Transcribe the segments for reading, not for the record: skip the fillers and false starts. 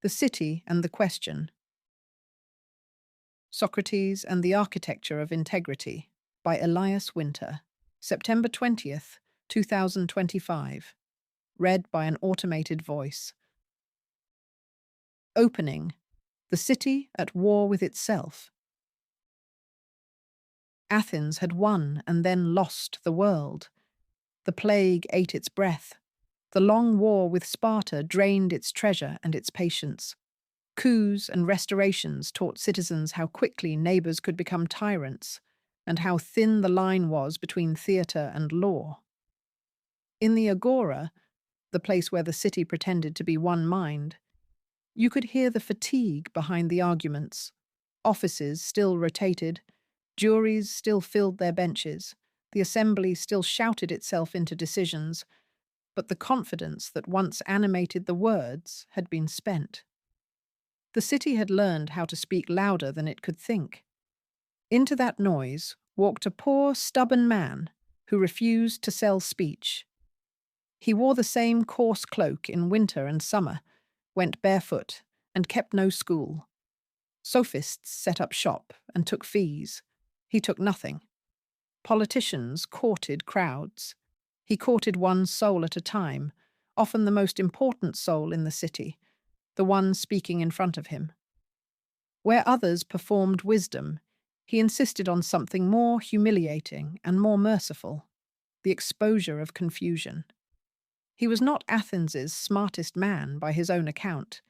The City and the Question. Socrates and the Architecture of Integrity by Elias Winter. September 20th, 2025. Read by an automated voice. Opening. The city at war with itself. Athens had won and then lost the world. The plague ate its breath. The long war with Sparta drained its treasure and its patience. Coups and restorations taught citizens how quickly neighbours could become tyrants, and how thin the line was between theatre and law. In the agora, the place where the city pretended to be one mind, you could hear the fatigue behind the arguments. Offices still rotated, juries still filled their benches, the assembly still shouted itself into decisions, but the confidence that once animated the words had been spent. The city had learned how to speak louder than it could think. Into that noise walked a poor, stubborn man who refused to sell speech. He wore the same coarse cloak in winter and summer, went barefoot, and kept no school. Sophists set up shop and took fees. He took nothing. Politicians courted crowds. He courted one soul at a time, often the most important soul in the city, the one speaking in front of him. Where others performed wisdom, he insisted on something more humiliating and more merciful, the exposure of confusion. He was not Athens's smartest man by his own account.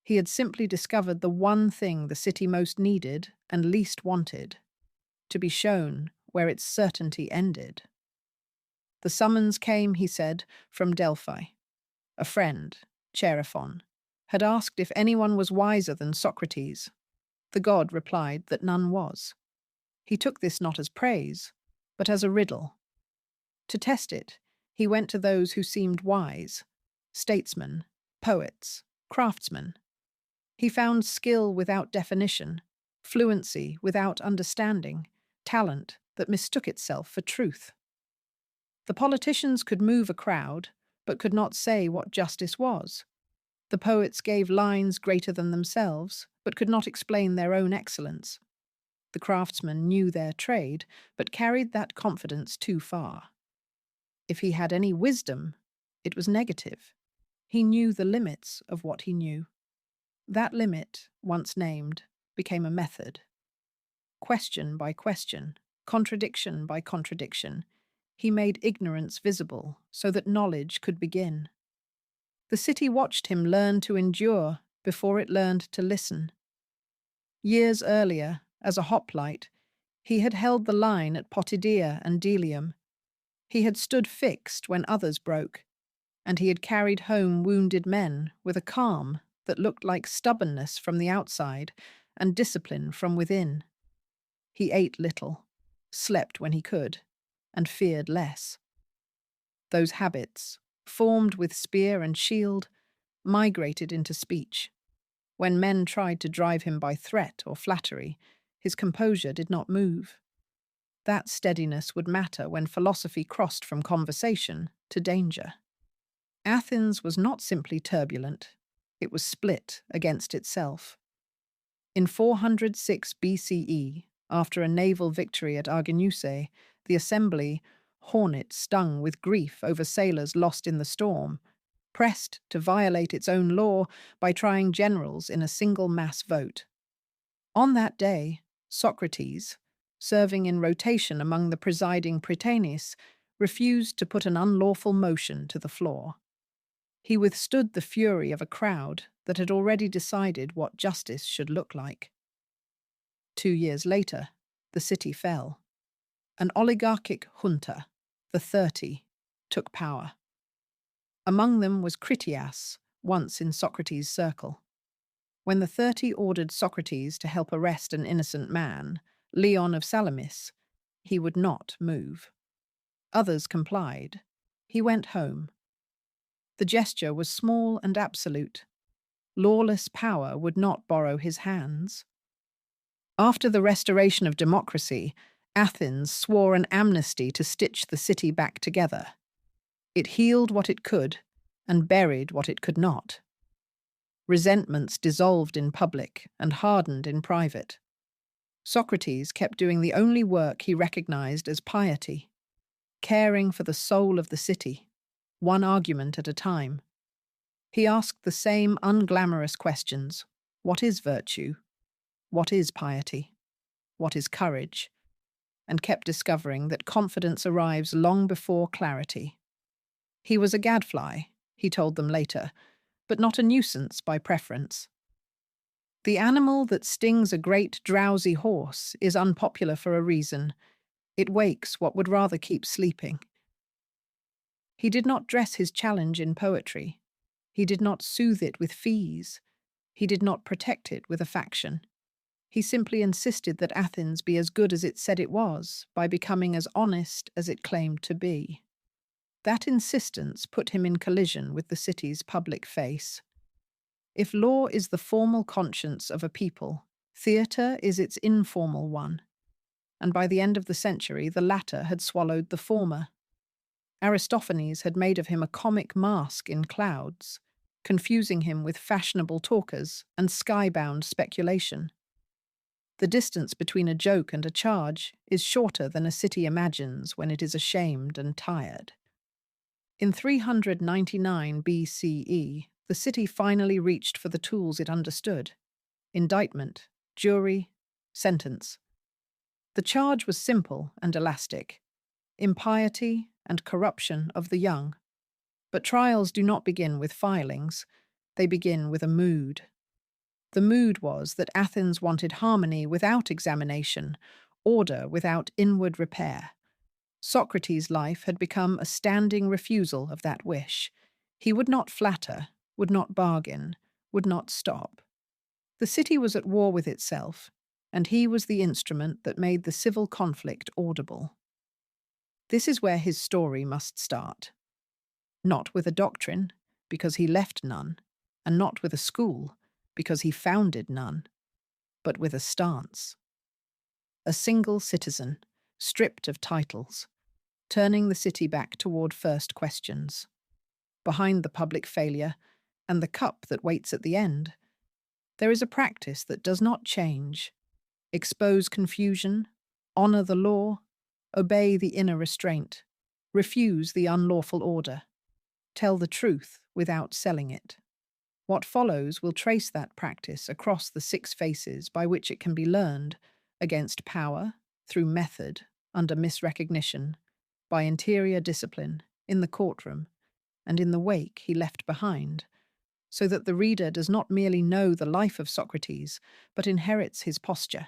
He had simply discovered the one thing the city most needed and least wanted, to be shown where its certainty ended. The summons came, he said, from Delphi. A friend, Chaerephon, had asked if anyone was wiser than Socrates. The god replied that none was. He took this not as praise, but as a riddle. To test it, he went to those who seemed wise, statesmen, poets, craftsmen. He found skill without definition, fluency without understanding, talent that mistook itself for truth. The politicians could move a crowd, but could not say what justice was. The poets gave lines greater than themselves, but could not explain their own excellence. The craftsmen knew their trade, but carried that confidence too far. If he had any wisdom, it was negative. He knew the limits of what he knew. That limit, once named, became a method. Question by question, contradiction by contradiction, he made ignorance visible so that knowledge could begin. The city watched him learn to endure before it learned to listen. Years earlier, as a hoplite, he had held the line at Potidea and Delium. He had stood fixed when others broke, and he had carried home wounded men with a calm that looked like stubbornness from the outside and discipline from within. He ate little, slept when he could, and feared less. Those habits, formed with spear and shield, migrated into speech. When men tried to drive him by threat or flattery, his composure did not move. That steadiness would matter when philosophy crossed from conversation to danger. Athens was not simply turbulent, it was split against itself. In 406 BCE, after a naval victory at Arginusae, the assembly, hornet stung with grief over sailors lost in the storm, pressed to violate its own law by trying generals in a single mass vote. On that day, Socrates, serving in rotation among the presiding prytanes, refused to put an unlawful motion to the floor. He withstood the fury of a crowd that had already decided what justice should look like. 2 years later, the city fell. An oligarchic junta, the 30, took power. Among them was Critias, once in Socrates' circle. When the 30 ordered Socrates to help arrest an innocent man, Leon of Salamis, he would not move. Others complied. He went home. The gesture was small and absolute. Lawless power would not borrow his hands. After the restoration of democracy, Athens swore an amnesty to stitch the city back together. It healed what it could and buried what it could not. Resentments dissolved in public and hardened in private. Socrates kept doing the only work he recognized as piety, caring for the soul of the city, one argument at a time. He asked the same unglamorous questions. What is virtue? What is piety? What is courage? And kept discovering that confidence arrives long before clarity. He was a gadfly, he told them later, but not a nuisance by preference. The animal that stings a great drowsy horse is unpopular for a reason. It wakes what would rather keep sleeping. He did not dress his challenge in poetry. He did not soothe it with fees. He did not protect it with a faction. He simply insisted that Athens be as good as it said it was, by becoming as honest as it claimed to be. That insistence put him in collision with the city's public face. If law is the formal conscience of a people, theatre is its informal one. And by the end of the century, the latter had swallowed the former. Aristophanes had made of him a comic mask in clouds, confusing him with fashionable talkers and skybound speculation. The distance between a joke and a charge is shorter than a city imagines when it is ashamed and tired. In 399 BCE, the city finally reached for the tools it understood: indictment, jury, sentence. The charge was simple and elastic: impiety and corruption of the young. But trials do not begin with filings, they begin with a mood. The mood was that Athens wanted harmony without examination, order without inward repair. Socrates' life had become a standing refusal of that wish. He would not flatter, would not bargain, would not stop. The city was at war with itself, and he was the instrument that made the civil conflict audible. This is where his story must start. Not with a doctrine, because he left none, and not with a school, because he founded none, but with a stance. A single citizen, stripped of titles, turning the city back toward first questions. Behind the public failure and the cup that waits at the end, there is a practice that does not change. Expose confusion, honor the law, obey the inner restraint, refuse the unlawful order, tell the truth without selling it. What follows will trace that practice across the 6 faces by which it can be learned: against power, through method, under misrecognition, by interior discipline, in the courtroom, and in the wake he left behind, so that the reader does not merely know the life of Socrates, but inherits his posture.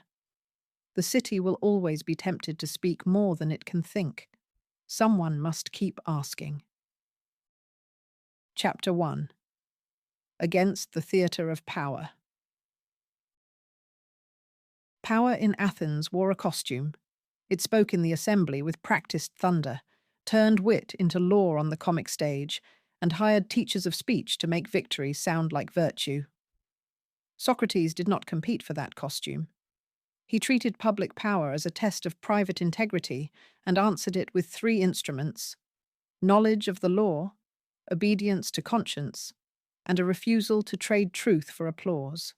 The city will always be tempted to speak more than it can think. Someone must keep asking. Chapter 1. Against the Theatre of Power. Power in Athens wore a costume. It spoke in the assembly with practiced thunder, turned wit into law on the comic stage, and hired teachers of speech to make victory sound like virtue. Socrates did not compete for that costume. He treated public power as a test of private integrity and answered it with 3 instruments: knowledge of the law, obedience to conscience, and a refusal to trade truth for applause.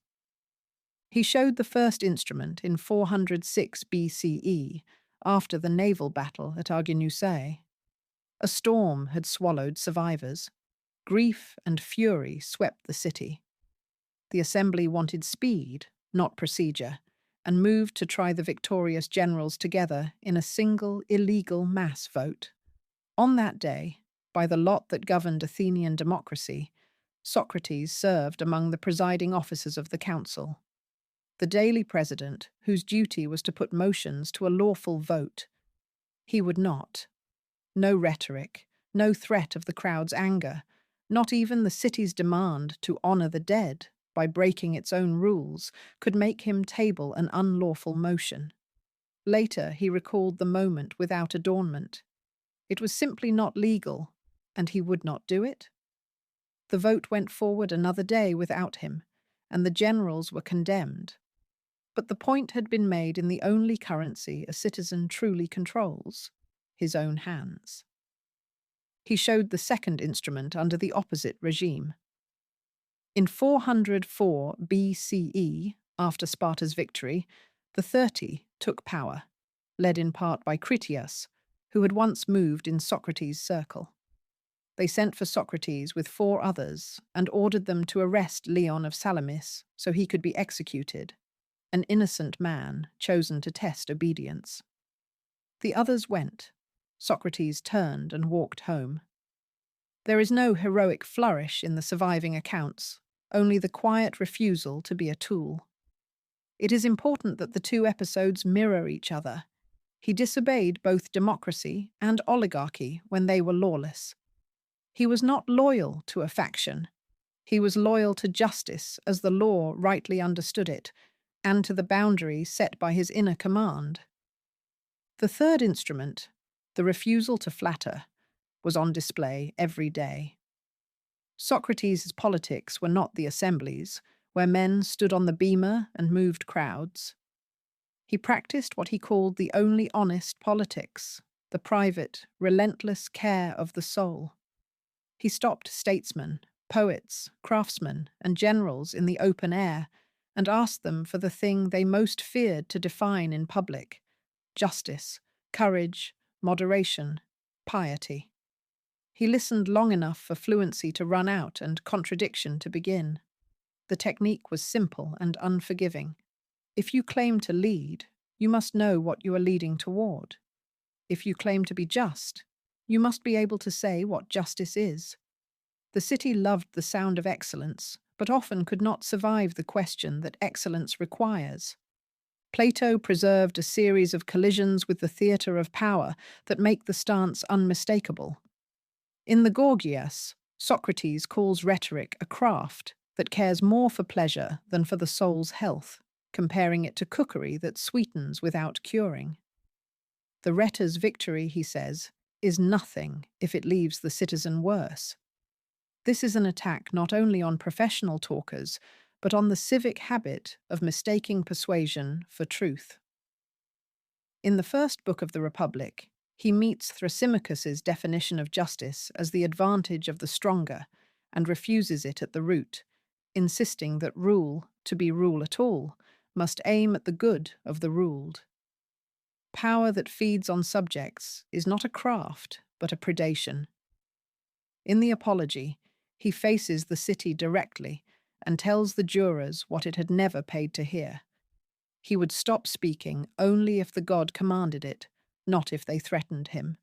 He showed the first instrument in 406 BCE, after the naval battle at Arginusae. A storm had swallowed survivors. Grief and fury swept the city. The assembly wanted speed, not procedure, and moved to try the victorious generals together in a single illegal mass vote. On that day, by the lot that governed Athenian democracy, Socrates served among the presiding officers of the council. The daily president, whose duty was to put motions to a lawful vote. He would not. No rhetoric, no threat of the crowd's anger, not even the city's demand to honor the dead by breaking its own rules, could make him table an unlawful motion. Later, he recalled the moment without adornment. It was simply not legal, and he would not do it. The vote went forward another day without him, and the generals were condemned. But the point had been made in the only currency a citizen truly controls: his own hands. He showed the second instrument under the opposite regime. In 404 BCE, after Sparta's victory, the 30 took power, led in part by Critias, who had once moved in Socrates' circle. They sent for Socrates with 4 others and ordered them to arrest Leon of Salamis so he could be executed, an innocent man chosen to test obedience. The others went. Socrates turned and walked home. There is no heroic flourish in the surviving accounts, only the quiet refusal to be a tool. It is important that the 2 episodes mirror each other. He disobeyed both democracy and oligarchy when they were lawless. He was not loyal to a faction. He was loyal to justice as the law rightly understood it, and to the boundaries set by his inner command. The third instrument, the refusal to flatter, was on display every day. Socrates' politics were not the assemblies, where men stood on the bema and moved crowds. He practiced what he called the only honest politics, the private, relentless care of the soul. He stopped statesmen, poets, craftsmen, and generals in the open air and asked them for the thing they most feared to define in public: justice, courage, moderation, piety. He listened long enough for fluency to run out and contradiction to begin. The technique was simple and unforgiving. If you claim to lead, you must know what you are leading toward. If you claim to be just, you must be able to say what justice is. The city loved the sound of excellence, but often could not survive the question that excellence requires. Plato preserved a series of collisions with the theatre of power that make the stance unmistakable. In the Gorgias, Socrates calls rhetoric a craft that cares more for pleasure than for the soul's health, comparing it to cookery that sweetens without curing. The rhetor's victory, he says, is nothing if it leaves the citizen worse. This is an attack not only on professional talkers, but on the civic habit of mistaking persuasion for truth. In the first book of the Republic, he meets Thrasymachus's definition of justice as the advantage of the stronger and refuses it at the root, insisting that rule, to be rule at all, must aim at the good of the ruled. Power that feeds on subjects is not a craft, but a predation. In the Apology, he faces the city directly and tells the jurors what it had never paid to hear. He would stop speaking only if the god commanded it, not if they threatened him.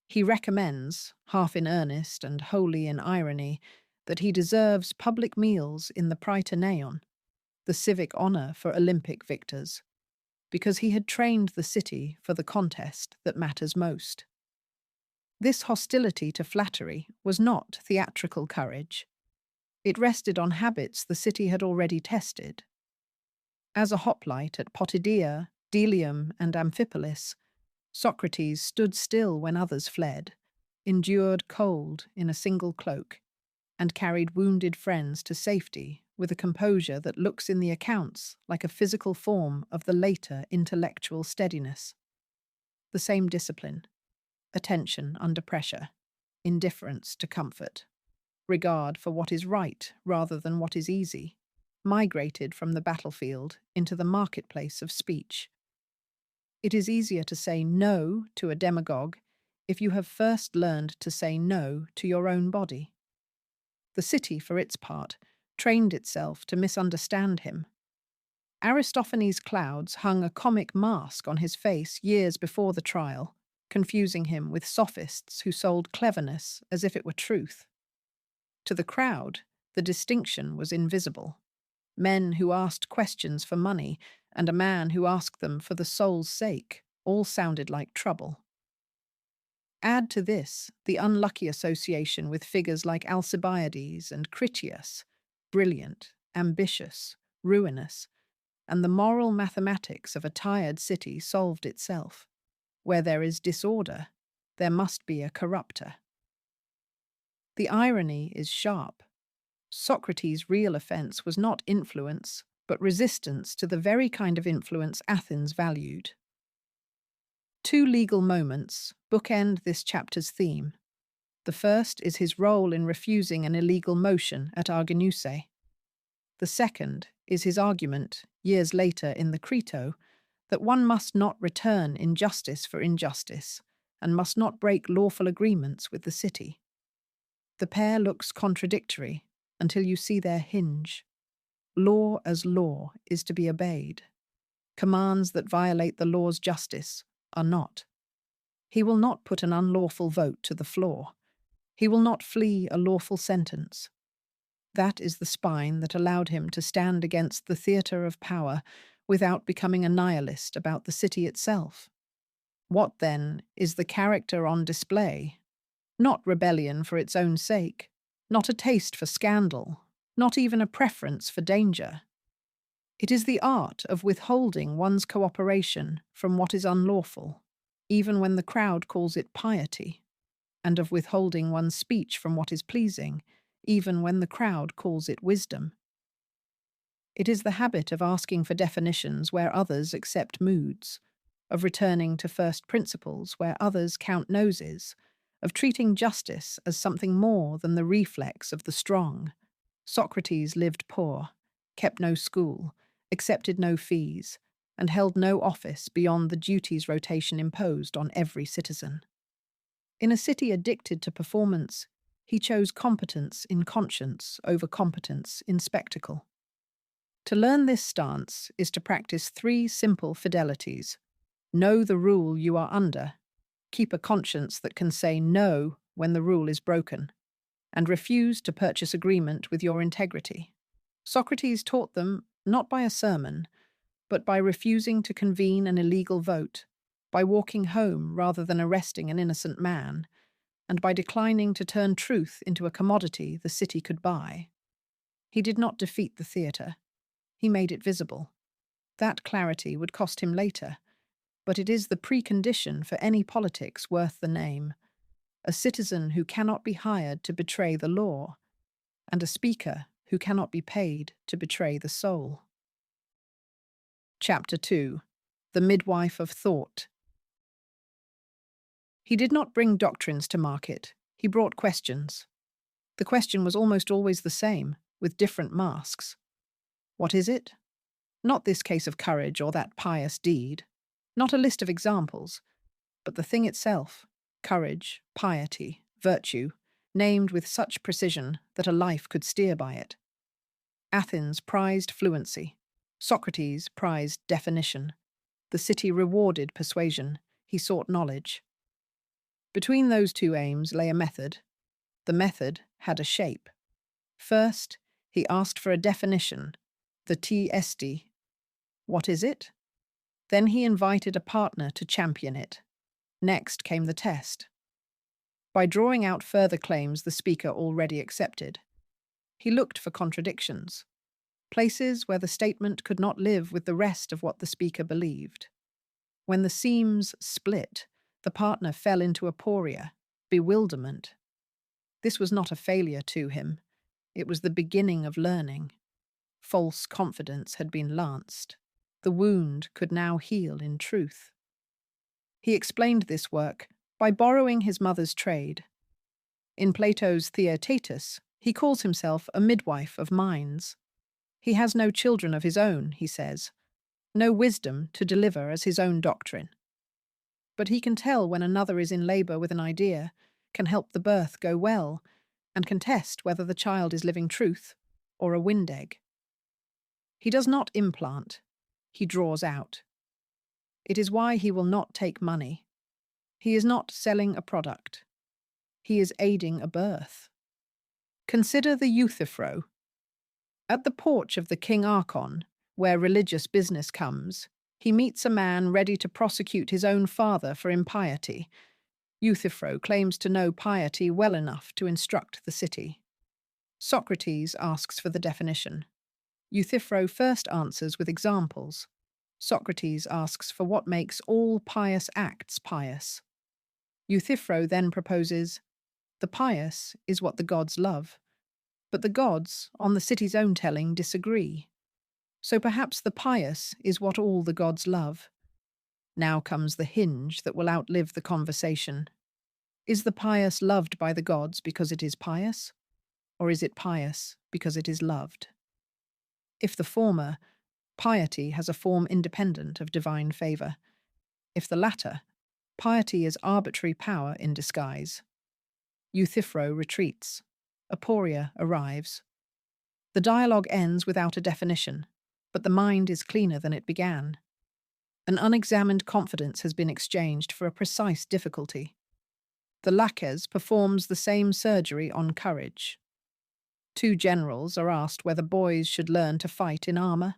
He recommends, half in earnest and wholly in irony, that he deserves public meals in the Prytaneon, the civic honour for Olympic victors, because he had trained the city for the contest that matters most. This hostility to flattery was not theatrical courage. It rested on habits the city had already tested. As a hoplite at Potidaea, Delium, and Amphipolis, Socrates stood still when others fled, endured cold in a single cloak, and carried wounded friends to safety with a composure that looks in the accounts like a physical form of the later intellectual steadiness. The same discipline, attention under pressure, indifference to comfort, regard for what is right rather than what is easy, migrated from the battlefield into the marketplace of speech. It is easier to say no to a demagogue if you have first learned to say no to your own body. The city, for its part, trained itself to misunderstand him. Aristophanes' clouds hung a comic mask on his face years before the trial, confusing him with sophists who sold cleverness as if it were truth. To the crowd, the distinction was invisible. Men who asked questions for money and a man who asked them for the soul's sake all sounded like trouble. Add to this the unlucky association with figures like Alcibiades and Critias, brilliant, ambitious, ruinous, and the moral mathematics of a tired city solved itself. Where there is disorder, there must be a corrupter. The irony is sharp. Socrates' real offense was not influence, but resistance to the very kind of influence Athens valued. 2 legal moments bookend this chapter's theme. The first is his role in refusing an illegal motion at Arginusae. The second is his argument, years later in the Crito, that one must not return injustice for injustice and must not break lawful agreements with the city. The pair looks contradictory until you see their hinge. Law as law is to be obeyed. Commands that violate the law's justice are not. He will not put an unlawful vote to the floor. He will not flee a lawful sentence. That is the spine that allowed him to stand against the theatre of power without becoming a nihilist about the city itself. What, then, is the character on display? Not rebellion for its own sake, not a taste for scandal, not even a preference for danger. It is the art of withholding one's cooperation from what is unlawful, even when the crowd calls it piety, and of withholding one's speech from what is pleasing, even when the crowd calls it wisdom. It is the habit of asking for definitions where others accept moods, of returning to first principles where others count noses, of treating justice as something more than the reflex of the strong. Socrates lived poor, kept no school, accepted no fees, and held no office beyond the duties rotation imposed on every citizen. In a city addicted to performance, he chose competence in conscience over competence in spectacle. To learn this stance is to practice 3 simple fidelities. Know the rule you are under, keep a conscience that can say no when the rule is broken, and refuse to purchase agreement with your integrity. Socrates taught them not by a sermon, but by refusing to convene an illegal vote, by walking home rather than arresting an innocent man, and by declining to turn truth into a commodity the city could buy. He did not defeat the theatre. He made it visible. That clarity would cost him later, but it is the precondition for any politics worth the name. A citizen who cannot be hired to betray the law, and a speaker who cannot be paid to betray the soul. Chapter 2. The Midwife of Thought. He did not bring doctrines to market, he brought questions. The question was almost always the same, with different masks. What is it? Not this case of courage or that pious deed, not a list of examples, but the thing itself, courage, piety, virtue, named with such precision that a life could steer by it. Athens prized fluency. Socrates prized definition. The city rewarded persuasion. He sought knowledge. Between those 2 aims lay a method. The method had a shape. First, he asked for a definition, the T-esti. What is it? Then he invited a partner to champion it. Next came the test. By drawing out further claims the speaker already accepted, he looked for contradictions, places where the statement could not live with the rest of what the speaker believed. When the seams split, the partner fell into aporia, bewilderment. This was not a failure to him. It was the beginning of learning. False confidence had been lanced. The wound could now heal in truth. He explained this work by borrowing his mother's trade. In Plato's Theaetetus, he calls himself a midwife of minds. He has no children of his own, he says, no wisdom to deliver as his own doctrine. But he can tell when another is in labour with an idea, can help the birth go well, and can test whether the child is living truth or a wind egg. He does not implant, he draws out. It is why he will not take money. He is not selling a product. He is aiding a birth. Consider the Euthyphro. At the porch of the King Archon, where religious business comes, he meets a man ready to prosecute his own father for impiety. Euthyphro claims to know piety well enough to instruct the city. Socrates asks for the definition. Euthyphro first answers with examples. Socrates asks for what makes all pious acts pious. Euthyphro then proposes, the pious is what the gods love, but the gods, on the city's own telling, disagree. So perhaps the pious is what all the gods love. Now comes the hinge that will outlive the conversation. Is the pious loved by the gods because it is pious, or is it pious because it is loved? If the former, piety has a form independent of divine favour. If the latter, piety is arbitrary power in disguise. Euthyphro retreats. Aporia arrives. The dialogue ends without a definition, but the mind is cleaner than it began. An unexamined confidence has been exchanged for a precise difficulty. The laches performs the same surgery on courage. Two generals are asked whether boys should learn to fight in armour.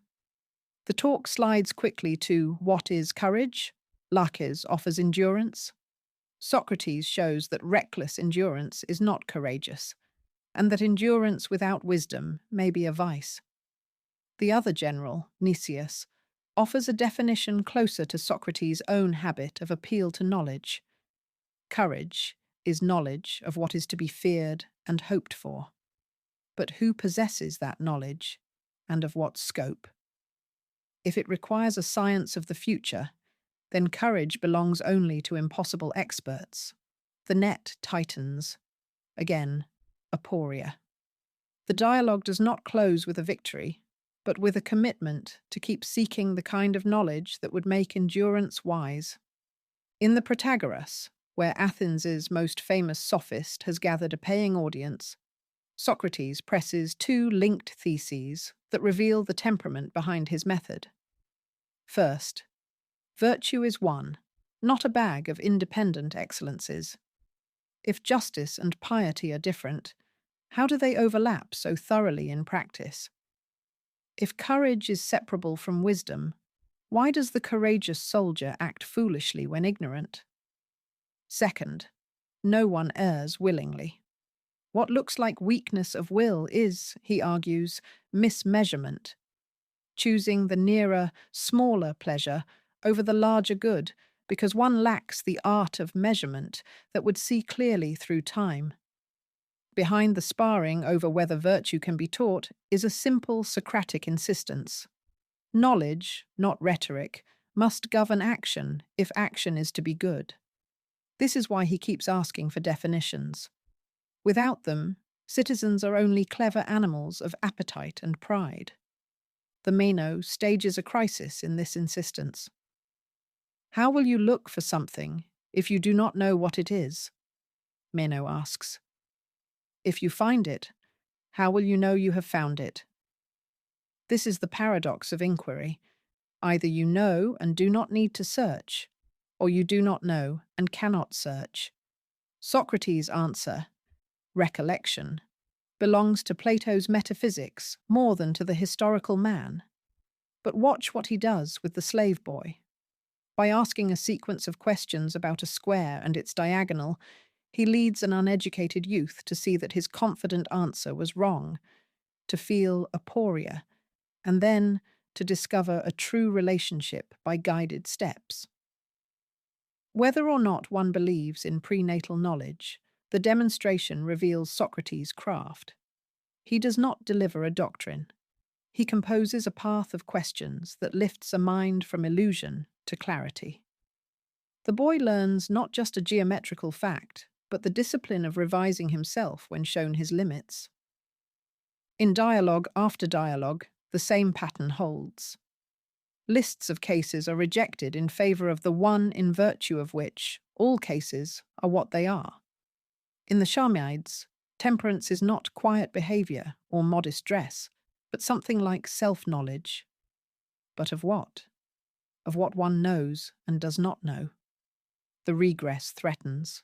The talk slides quickly to what is courage? Laches offers endurance. Socrates shows that reckless endurance is not courageous, and that endurance without wisdom may be a vice. The other general, Nicias, offers a definition closer to Socrates' own habit of appeal to knowledge. Courage is knowledge of what is to be feared and hoped for. But who possesses that knowledge, and of what scope? If it requires a science of the future, then courage belongs only to impossible experts. The net tightens. Again, aporia. The dialogue does not close with a victory, but with a commitment to keep seeking the kind of knowledge that would make endurance wise. In the Protagoras, where Athens' most famous sophist has gathered a paying audience, Socrates presses two linked theses that reveal the temperament behind his method. First, virtue is one, not a bag of independent excellences. If justice and piety are different, how do they overlap so thoroughly in practice? If courage is separable from wisdom, why does the courageous soldier act foolishly when ignorant? Second, no one errs willingly. What looks like weakness of will is, he argues, mismeasurement, choosing the nearer, smaller pleasure over the larger good because one lacks the art of measurement that would see clearly through time. Behind the sparring over whether virtue can be taught is a simple Socratic insistence. Knowledge, not rhetoric, must govern action if action is to be good. This is why he keeps asking for definitions. Without them, citizens are only clever animals of appetite and pride. The Meno stages a crisis in this insistence. How will you look for something if you do not know what it is? Meno asks. If you find it, how will you know you have found it? This is the paradox of inquiry. Either you know and do not need to search, or you do not know and cannot search. Socrates' answer, recollection, belongs to Plato's metaphysics more than to the historical man. But watch what he does with the slave boy. By asking a sequence of questions about a square and its diagonal, he leads an uneducated youth to see that his confident answer was wrong, to feel aporia, and then to discover a true relationship by guided steps. Whether or not one believes in prenatal knowledge, the demonstration reveals Socrates' craft. He does not deliver a doctrine. He composes a path of questions that lifts a mind from illusion to clarity. The boy learns not just a geometrical fact, but the discipline of revising himself when shown his limits. In dialogue after dialogue, the same pattern holds. Lists of cases are rejected in favour of the one in virtue of which all cases are what they are. In the Charmides, temperance is not quiet behaviour or modest dress, but something like self-knowledge. But of what? Of what one knows and does not know. The regress threatens.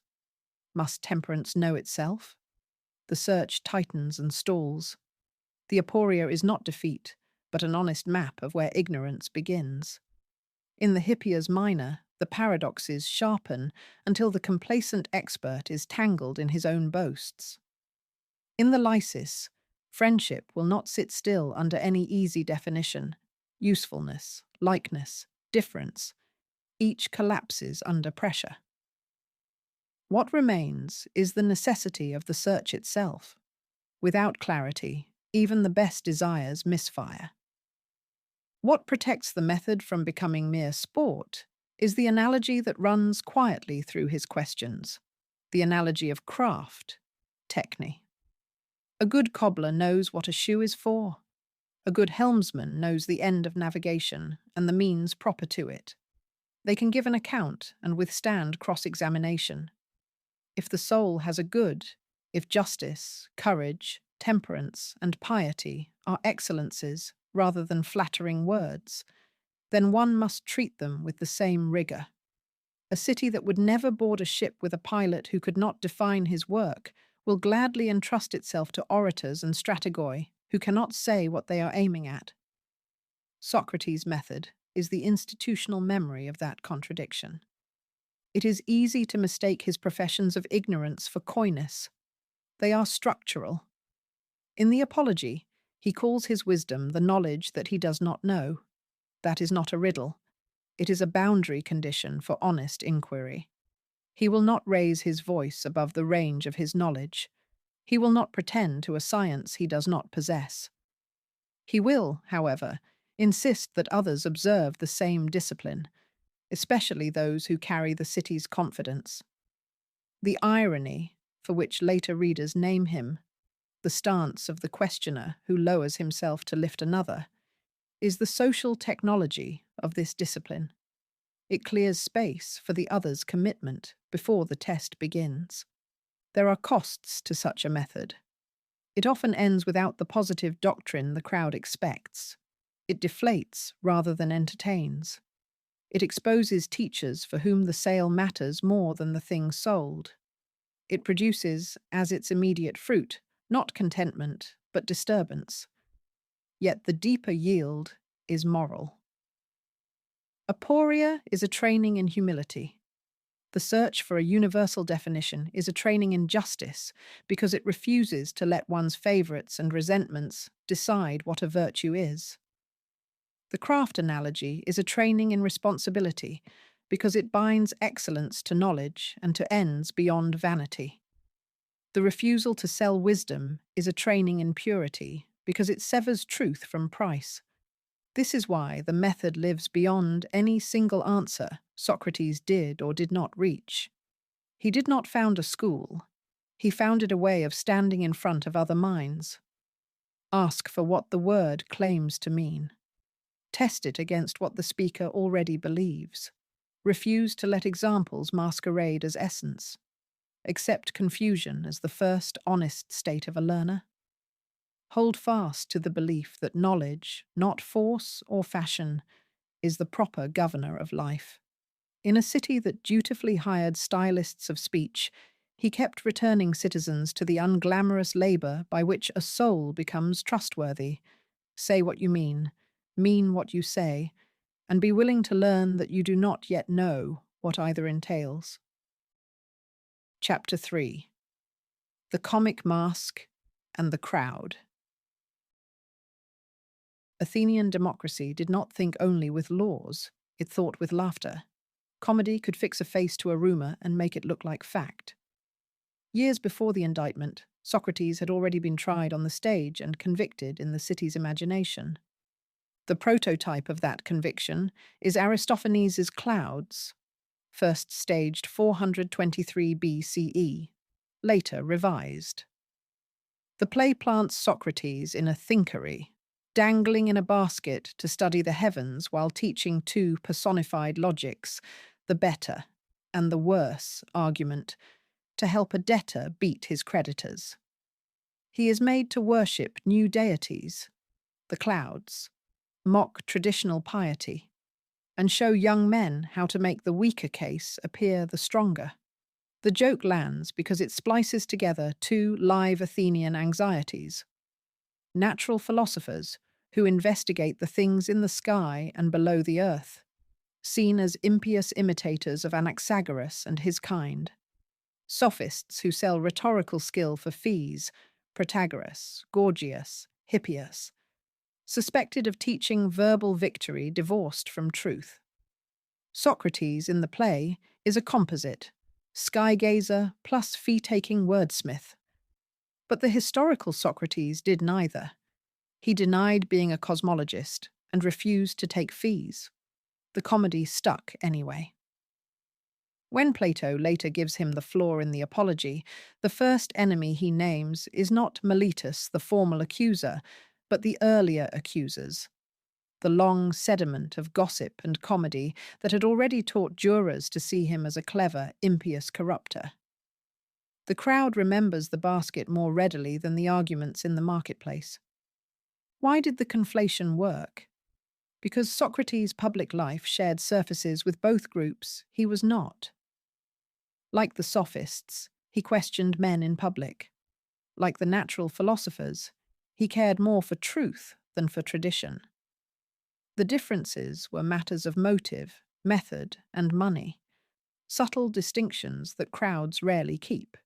Must temperance know itself? The search tightens and stalls. The aporia is not defeat, but an honest map of where ignorance begins. In the Hippias Minor, the paradoxes sharpen until the complacent expert is tangled in his own boasts. In the Lysis, friendship will not sit still under any easy definition. Usefulness, likeness, difference, each collapses under pressure. What remains is the necessity of the search itself. Without clarity, even the best desires misfire. What protects the method from becoming mere sport is the analogy that runs quietly through his questions. the analogy of craft, techne. A good cobbler knows what a shoe is for. A good helmsman knows the end of navigation and the means proper to it. They can give an account and withstand cross-examination. If the soul has a good, if justice, courage, temperance, and piety are excellences rather than flattering words, then one must treat them with the same rigour. A city that would never board a ship with a pilot who could not define his work will gladly entrust itself to orators and strategoi who cannot say what they are aiming at. Socrates' method is the institutional memory of that contradiction. It is easy to mistake his professions of ignorance for coyness. They are structural. In the Apology, he calls his wisdom the knowledge that he does not know. That is not a riddle. It is a boundary condition for honest inquiry. He will not raise his voice above the range of his knowledge. He will not pretend to a science he does not possess. He will, however, insist that others observe the same discipline, especially those who carry the city's confidence. The irony, for which later readers name him, the stance of the questioner who lowers himself to lift another, is the social technology of this discipline. It clears space for the other's commitment before the test begins. There are costs to such a method. It often ends without the positive doctrine the crowd expects. It deflates rather than entertains. It exposes teachers for whom the sale matters more than the thing sold. It produces, as its immediate fruit, not contentment, but disturbance. Yet the deeper yield is moral. Aporia is a training in humility. The search for a universal definition is a training in justice because it refuses to let one's favourites and resentments decide what a virtue is. The craft analogy is a training in responsibility because it binds excellence to knowledge and to ends beyond vanity. The refusal to sell wisdom is a training in purity because it severs truth from price. This is why the method lives beyond any single answer Socrates did or did not reach. He did not found a school. He founded a way of standing in front of other minds. Ask for what the word claims to mean. Test it against what the speaker already believes. Refuse to let examples masquerade as essence. Accept confusion as the first honest state of a learner. Hold fast to the belief that knowledge, not force or fashion, is the proper governor of life. In a city that dutifully hired stylists of speech, he kept returning citizens to the unglamorous labour by which a soul becomes trustworthy. Say what you mean what you say, and be willing to learn that you do not yet know what either entails. Chapter 3. The Comic Mask and the Crowd. Athenian democracy did not think only with laws, it thought with laughter. Comedy could fix a face to a rumour and make it look like fact. Years before the indictment, Socrates had already been tried on the stage and convicted in the city's imagination. The prototype of that conviction is Aristophanes' Clouds, first staged 423 BCE, later revised. The play plants Socrates in a thinkery, dangling in a basket to study the heavens while teaching two personified logics, the better and the worse argument, to help a debtor beat his creditors. He is made to worship new deities, the clouds, mock traditional piety, and show young men how to make the weaker case appear the stronger. The joke lands because it splices together two live Athenian anxieties. Natural philosophers who investigate the things in the sky and below the earth, seen as impious imitators of Anaxagoras and his kind. Sophists who sell rhetorical skill for fees, Protagoras, Gorgias, Hippias, suspected of teaching verbal victory divorced from truth. Socrates in the play is a composite, sky-gazer plus fee-taking wordsmith. But the historical Socrates did neither. He denied being a cosmologist and refused to take fees. The comedy stuck anyway. When Plato later gives him the flaw in the apology, the first enemy he names is not Miletus, the formal accuser, but the earlier accusers, the long sediment of gossip and comedy that had already taught jurors to see him as a clever, impious corrupter. The crowd remembers the basket more readily than the arguments in the marketplace. Why did the conflation work? Because Socrates' public life shared surfaces with both groups, he was not. Like the Sophists, he questioned men in public. Like the natural philosophers, he cared more for truth than for tradition. The differences were matters of motive, method, and money, subtle distinctions that crowds rarely keep.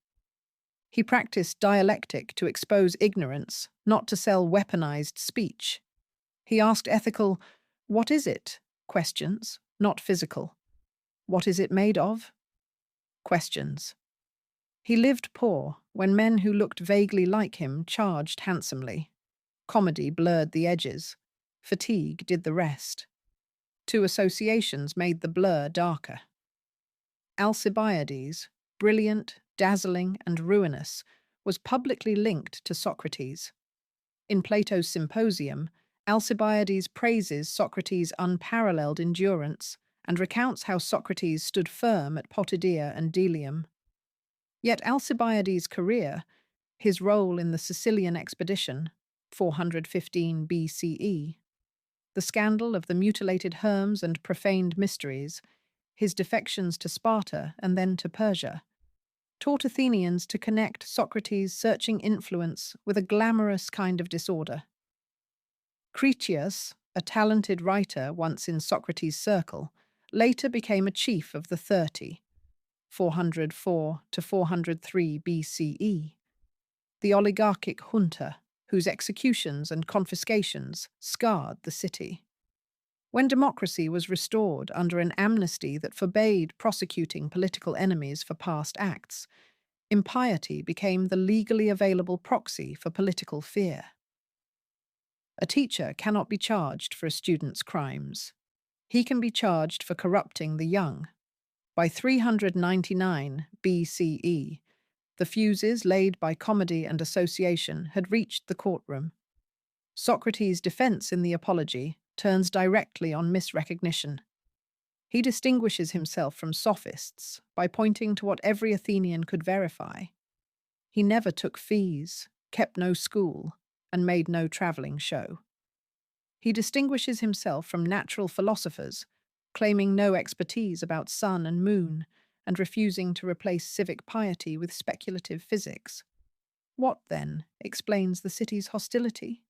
He practiced dialectic to expose ignorance, not to sell weaponized speech. He asked ethical, "What is it?" questions, not physical. "What is it made of?" questions. He lived poor when men who looked vaguely like him charged handsomely. Comedy blurred the edges. Fatigue did the rest. Two associations made the blur darker. Alcibiades, brilliant, dazzling, and ruinous, was publicly linked to Socrates. In Plato's Symposium, Alcibiades praises Socrates' unparalleled endurance and recounts how Socrates stood firm at Potidaea and Delium. Yet Alcibiades' career, his role in the Sicilian expedition, 415 BCE, the scandal of the mutilated Herms and profaned mysteries, his defections to Sparta and then to Persia, taught Athenians to connect Socrates' searching influence with a glamorous kind of disorder. Critias, a talented writer once in Socrates' circle, later became a chief of the 30, 404 to 403 BCE, the oligarchic junta, whose executions and confiscations scarred the city. When democracy was restored under an amnesty that forbade prosecuting political enemies for past acts, impiety became the legally available proxy for political fear. A teacher cannot be charged for a student's crimes. He can be charged for corrupting the young. By 399 BCE, the fuses laid by comedy and association had reached the courtroom. Socrates' defense in the Apology turns directly on misrecognition. He distinguishes himself from Sophists by pointing to what every Athenian could verify. He never took fees, kept no school, and made no travelling show. He distinguishes himself from natural philosophers, claiming no expertise about sun and moon, and refusing to replace civic piety with speculative physics. What, then, explains the city's hostility?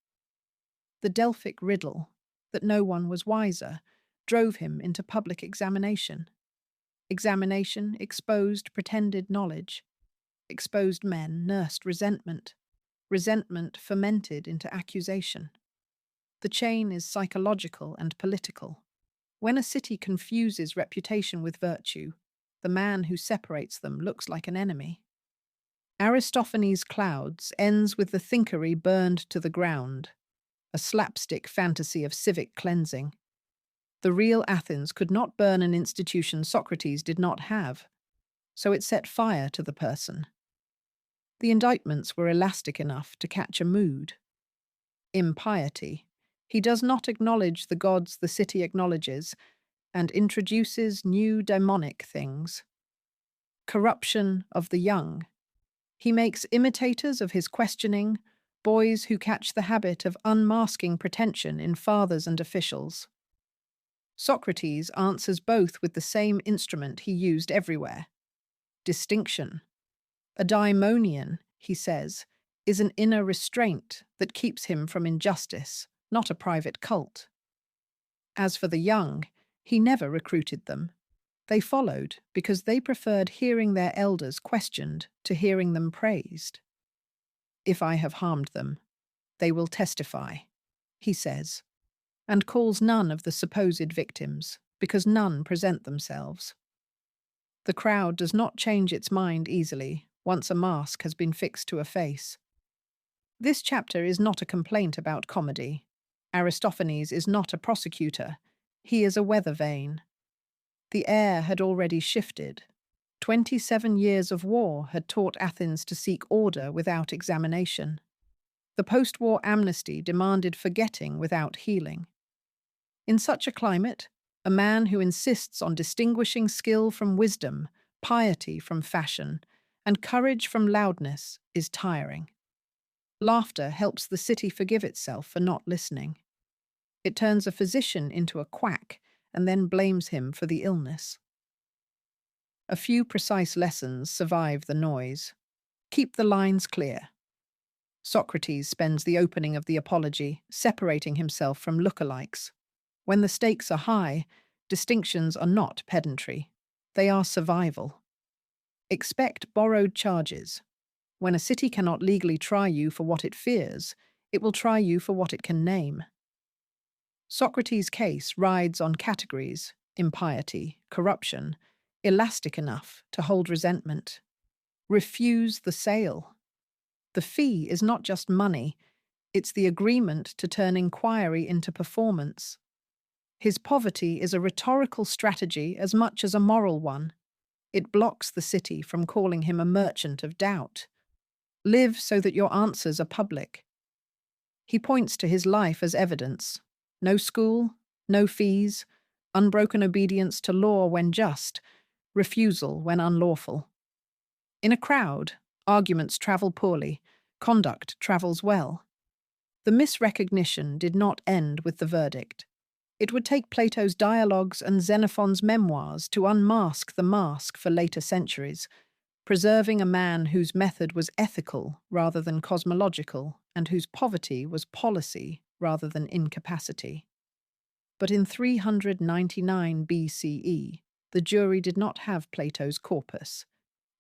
The Delphic riddle, that no one was wiser, drove him into public examination. Examination exposed pretended knowledge. Exposed men nursed resentment. Resentment fermented into accusation. The chain is psychological and political. When a city confuses reputation with virtue, the man who separates them looks like an enemy. Aristophanes' Clouds ends with the thinkery burned to the ground, a slapstick fantasy of civic cleansing. The real Athens could not burn an institution Socrates did not have, so it set fire to the person. The indictments were elastic enough to catch a mood. Impiety. He does not acknowledge the gods the city acknowledges, and introduces new demonic things. Corruption of the young. He makes imitators of his questioning, boys who catch the habit of unmasking pretension in fathers and officials. Socrates answers both with the same instrument he used everywhere: distinction. A daimonion, he says, is an inner restraint that keeps him from injustice, not a private cult. As for the young, he never recruited them. They followed because they preferred hearing their elders questioned to hearing them praised. If I have harmed them, they will testify, he says, and calls none of the supposed victims because none present themselves. The crowd does not change its mind easily once a mask has been fixed to a face. This chapter is not a complaint about comedy. Aristophanes is not a prosecutor. He is a weather vane. The air had already shifted. 27 years of war had taught Athens to seek order without examination. The post-war amnesty demanded forgetting without healing. In such a climate, a man who insists on distinguishing skill from wisdom, piety from fashion, and courage from loudness is tiring. Laughter helps the city forgive itself for not listening. It turns a physician into a quack and then blames him for the illness. A few precise lessons survive the noise. Keep the lines clear. Socrates spends the opening of the Apology separating himself from lookalikes. When the stakes are high, distinctions are not pedantry. They are survival. Expect borrowed charges. When a city cannot legally try you for what it fears, it will try you for what it can name. Socrates' case rides on categories, impiety, corruption, elastic enough to hold resentment. Refuse the sale. The fee is not just money, it's the agreement to turn inquiry into performance. His poverty is a rhetorical strategy as much as a moral one. It blocks the city from calling him a merchant of doubt. Live so that your answers are public. He points to his life as evidence. No school, no fees, unbroken obedience to law when just, refusal when unlawful. In a crowd, arguments travel poorly, conduct travels well. The misrecognition did not end with the verdict. It would take Plato's dialogues and Xenophon's memoirs to unmask the mask for later centuries, preserving a man whose method was ethical rather than cosmological and whose poverty was policy rather than incapacity. But in 399 BCE, the jury did not have Plato's corpus.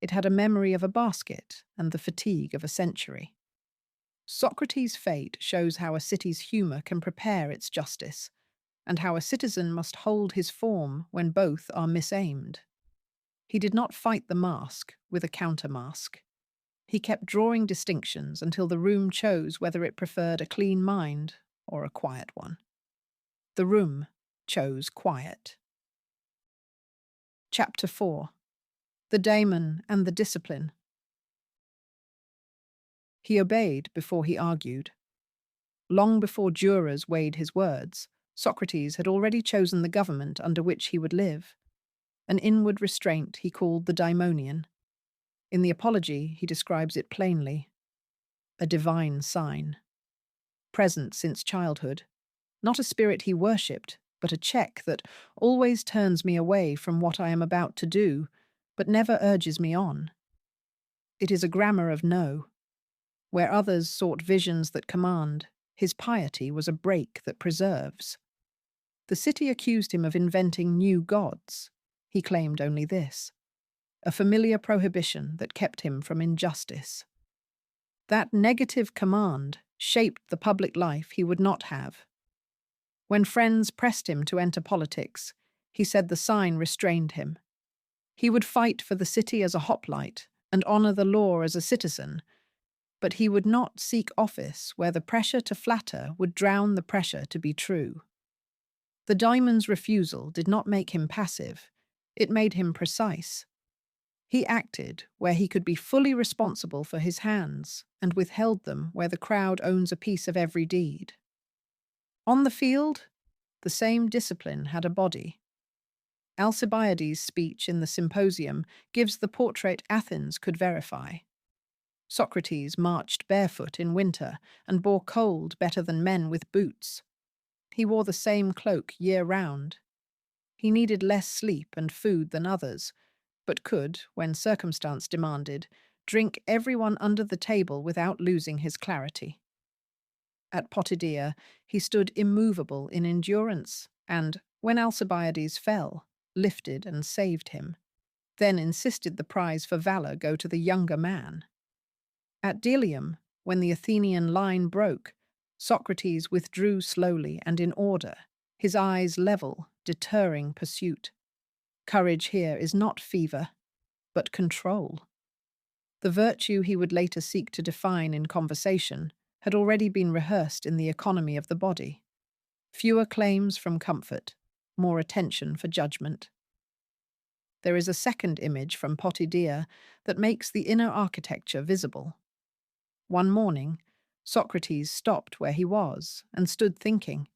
It had a memory of a basket and the fatigue of a century. Socrates' fate shows how a city's humour can prepare its justice, and how a citizen must hold his form when both are misaimed. He did not fight the mask with a counter-mask. He kept drawing distinctions until the room chose whether it preferred a clean mind or a quiet one. The room chose quiet. Chapter 4. The Daemon and the Discipline. He obeyed before he argued. Long before jurors weighed his words, Socrates had already chosen the government under which he would live. An inward restraint he called the daimonion. In the Apology, he describes it plainly. A divine sign. Present since childhood. Not a spirit he worshipped, but a check that always turns me away from what I am about to do, but never urges me on. It is a grammar of no. Where others sought visions that command, his piety was a brake that preserves. The city accused him of inventing new gods. He claimed only this: a familiar prohibition that kept him from injustice. That negative command shaped the public life he would not have. When friends pressed him to enter politics, he said the sign restrained him. He would fight for the city as a hoplite and honour the law as a citizen, but he would not seek office where the pressure to flatter would drown the pressure to be true. The daemon's refusal did not make him passive, it made him precise. He acted where he could be fully responsible for his hands and withheld them where the crowd owns a piece of every deed. On the field, the same discipline had a body. Alcibiades' speech in the Symposium gives the portrait Athens could verify. Socrates marched barefoot in winter and bore cold better than men with boots. He wore the same cloak year-round. He needed less sleep and food than others, but could, when circumstance demanded, drink everyone under the table without losing his clarity. At Potidaea, he stood immovable in endurance and, when Alcibiades fell, lifted and saved him, then insisted the prize for valour go to the younger man. At Delium, when the Athenian line broke, Socrates withdrew slowly and in order, his eyes level, deterring pursuit. Courage here is not fever, but control. The virtue he would later seek to define in conversation had already been rehearsed in the economy of the body. Fewer claims from comfort, more attention for judgment. There is a second image from Potidaea that makes the inner architecture visible. One morning, Socrates stopped where he was and stood thinking.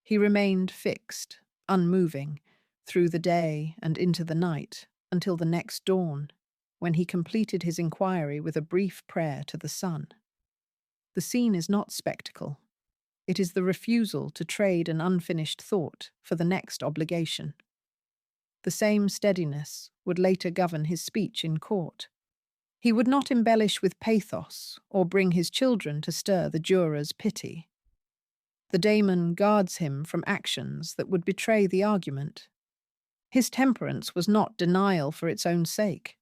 He remained fixed, unmoving, through the day and into the night, until the next dawn, when he completed his inquiry with a brief prayer to the sun. The scene is not spectacle. It is the refusal to trade an unfinished thought for the next obligation. The same steadiness would later govern his speech in court. He would not embellish with pathos or bring his children to stir the jurors' pity. The daemon guards him from actions that would betray the argument. His temperance was not denial for its own sake.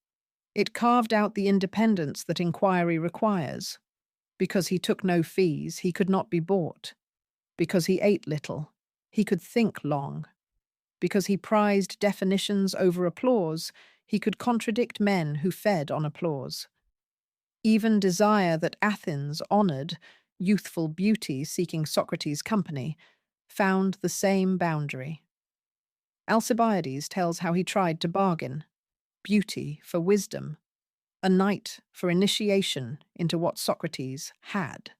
It carved out the independence that inquiry requires. Because he took no fees, he could not be bought. Because he ate little, he could think long. Because he prized definitions over applause, he could contradict men who fed on applause. Even desire that Athens honoured, youthful beauty seeking Socrates' company, found the same boundary. Alcibiades tells how he tried to bargain beauty for wisdom, a night for initiation into what Socrates had.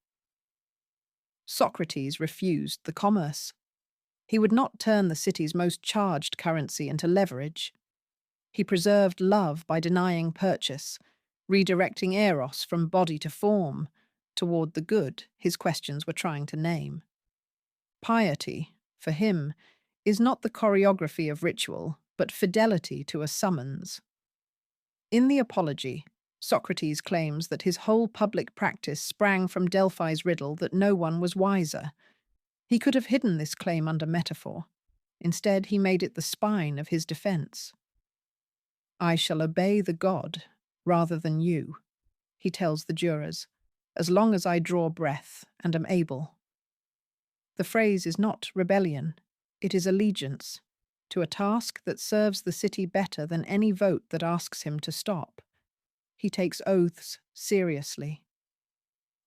Socrates refused the commerce. He would not turn the city's most charged currency into leverage. He preserved love by denying purchase, redirecting eros from body to form, toward the good his questions were trying to name. Piety, for him, is not the choreography of ritual, but fidelity to a summons. In the Apology, Socrates claims that his whole public practice sprang from Delphi's riddle that no one was wiser. He could have hidden this claim under metaphor. Instead, he made it the spine of his defense. I shall obey the god rather than you, he tells the jurors, as long as I draw breath and am able. The phrase is not rebellion, it is allegiance to a task that serves the city better than any vote that asks him to stop. He takes oaths seriously.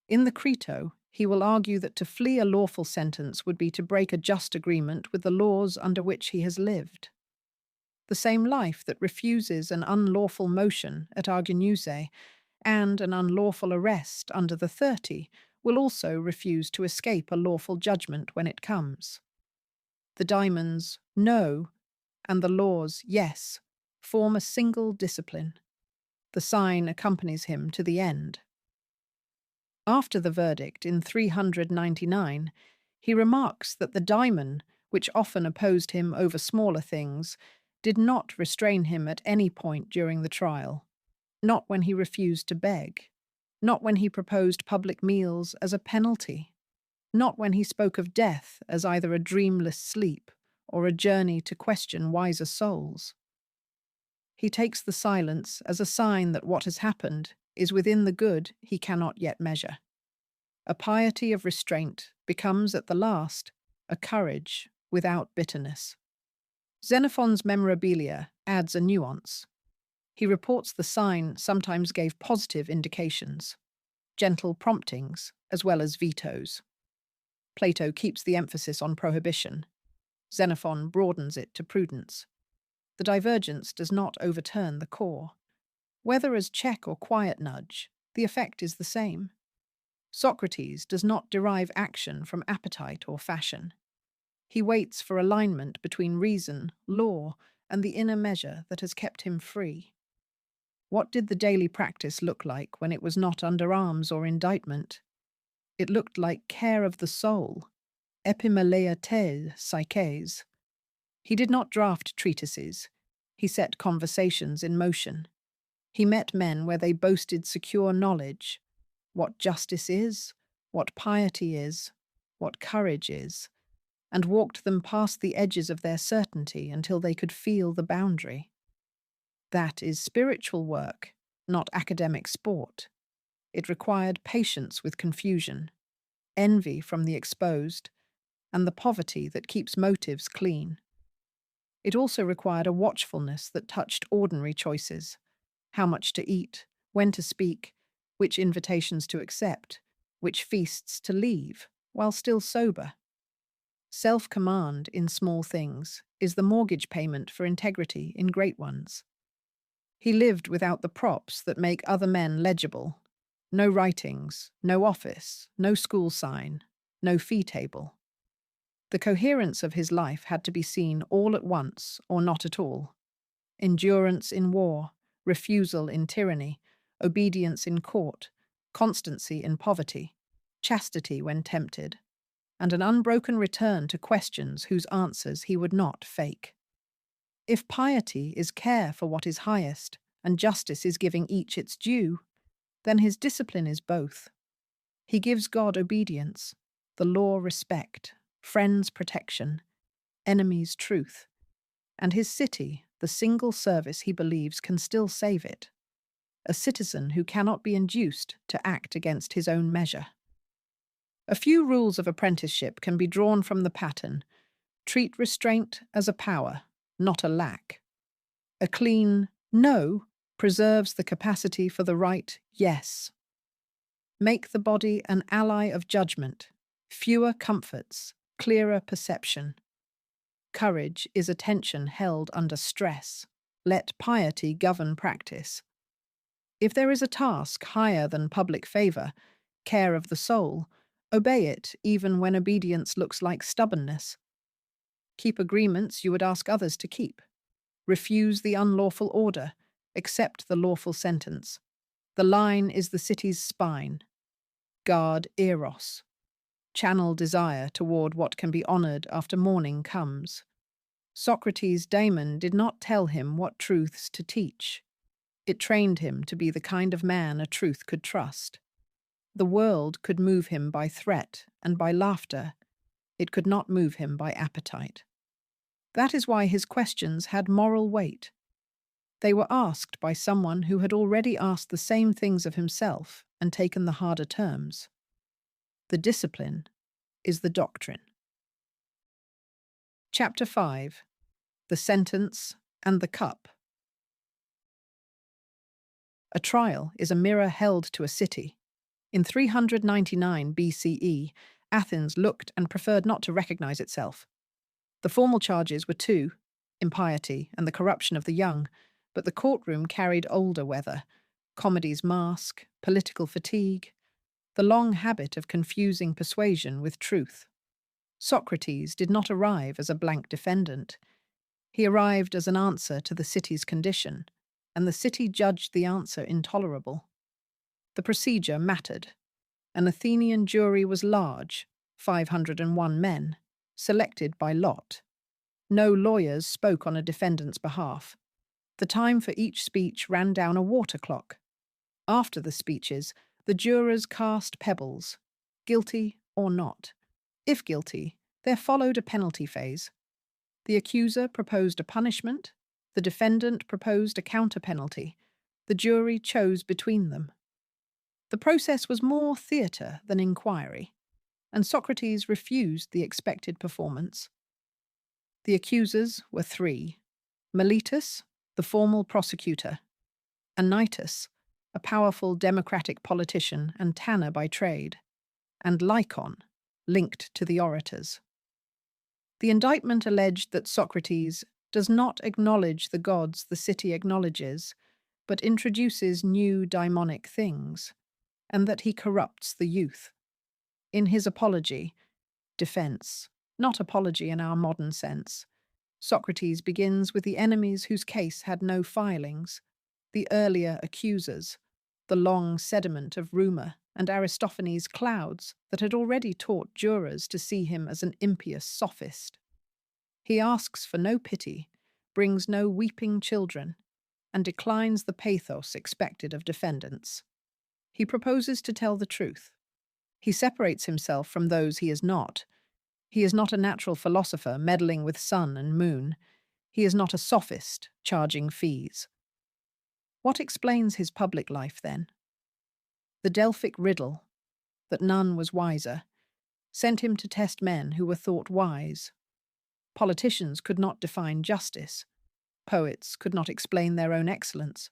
In the Creto, he will argue that to flee a lawful sentence would be to break a just agreement with the laws under which he has lived. The same life that refuses an unlawful motion at Arginuse and an unlawful arrest under the 30 will also refuse to escape a lawful judgment when it comes. The daemons, no, and the laws, yes, form a single discipline. The sign accompanies him to the end. After the verdict in 399, he remarks that the daemon, which often opposed him over smaller things, did not restrain him at any point during the trial, not when he refused to beg, not when he proposed public meals as a penalty, not when he spoke of death as either a dreamless sleep or a journey to question wiser souls. He takes the silence as a sign that what has happened is within the good he cannot yet measure. A piety of restraint becomes at the last a courage without bitterness. Xenophon's Memorabilia adds a nuance. He reports the sign sometimes gave positive indications, gentle promptings as well as vetoes. Plato keeps the emphasis on prohibition. Xenophon broadens it to prudence. The divergence does not overturn the core. Whether as check or quiet nudge, the effect is the same. Socrates does not derive action from appetite or fashion. He waits for alignment between reason, law, and the inner measure that has kept him free. What did the daily practice look like when it was not under arms or indictment? It looked like care of the soul, epimeleia psyches. He did not draft treatises. He set conversations in motion. He met men where they boasted secure knowledge, what justice is, what piety is, what courage is, and walked them past the edges of their certainty until they could feel the boundary. That is spiritual work, not academic sport. It required patience with confusion, envy from the exposed, and the poverty that keeps motives clean. It also required a watchfulness that touched ordinary choices, how much to eat, when to speak, which invitations to accept, which feasts to leave, while still sober. Self-command in small things is the mortgage payment for integrity in great ones. He lived without the props that make other men legible. No writings, no office, no school sign, no fee table. The coherence of his life had to be seen all at once or not at all. Endurance in war, refusal in tyranny, obedience in court, constancy in poverty, chastity when tempted, and an unbroken return to questions whose answers he would not fake. If piety is care for what is highest, and justice is giving each its due, then his discipline is both. He gives God obedience, the law respect, friends protection, enemies truth, and his city the single service he believes can still save it, a citizen who cannot be induced to act against his own measure. A few rules of apprenticeship can be drawn from the pattern. Treat restraint as a power, not a lack. A clean no preserves the capacity for the right yes. Make the body an ally of judgment, fewer comforts, clearer perception. Courage is attention held under stress. Let piety govern practice. If there is a task higher than public favor, care of the soul, obey it even when obedience looks like stubbornness. Keep agreements you would ask others to keep. Refuse the unlawful order, accept the lawful sentence. The line is the city's spine. Guard eros. Channel desire toward what can be honored after morning comes. Socrates' daemon did not tell him what truths to teach. It trained him to be the kind of man a truth could trust. The world could move him by threat and by laughter. It could not move him by appetite. That is why his questions had moral weight. They were asked by someone who had already asked the same things of himself and taken the harder terms. The discipline is the doctrine. Chapter 5. The Sentence and the Cup. A trial is a mirror held to a city. In 399 BCE, Athens looked and preferred not to recognize itself. The formal charges were two, impiety and the corruption of the young, but the courtroom carried older weather, comedy's mask, political fatigue, the long habit of confusing persuasion with truth. Socrates did not arrive as a blank defendant. He arrived as an answer to the city's condition, and the city judged the answer intolerable. The procedure mattered. An Athenian jury was large, 501 men, selected by lot. No lawyers spoke on a defendant's behalf. The time for each speech ran down a water clock. After the speeches, the jurors cast pebbles, guilty or not. If guilty, there followed a penalty phase. The accuser proposed a punishment, the defendant proposed a counter-penalty. The jury chose between them. The process was more theatre than inquiry, and Socrates refused the expected performance. The accusers were three: Miletus, the formal prosecutor; Anytus, a powerful democratic politician and tanner by trade; and Lycon, linked to the orators. The indictment alleged that Socrates does not acknowledge the gods the city acknowledges, but introduces new daimonic things, and that he corrupts the youth. In his apology, defense, not apology in our modern sense, Socrates begins with the enemies whose case had no filings, the earlier accusers, the long sediment of rumour and Aristophanes' clouds that had already taught jurors to see him as an impious sophist. He asks for no pity, brings no weeping children, and declines the pathos expected of defendants. He proposes to tell the truth. He separates himself from those he is not. He is not a natural philosopher meddling with sun and moon. He is not a sophist charging fees. What explains his public life, then? The Delphic riddle, that none was wiser, sent him to test men who were thought wise. Politicians could not define justice. Poets could not explain their own excellence.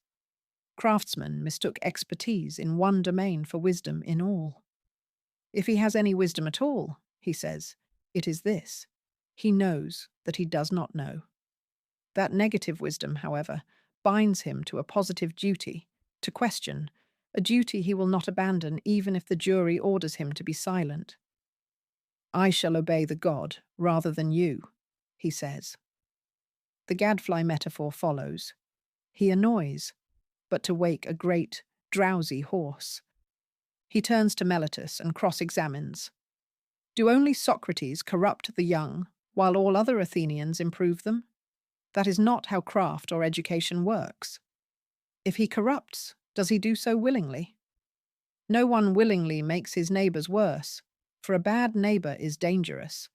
Craftsmen mistook expertise in one domain for wisdom in all. If he has any wisdom at all, he says, it is this: He knows that he does not know. That negative wisdom, however, binds him to a positive duty, to question, a duty he will not abandon even if the jury orders him to be silent. I shall obey the god rather than you, he says. The gadfly metaphor follows. He annoys, but to wake a great, drowsy horse. He turns to Meletus and cross-examines. Do only Socrates corrupt the young, while all other Athenians improve them? That is not how craft or education works. If he corrupts, does he do so willingly? No one willingly makes his neighbours worse, for a bad neighbour is dangerous.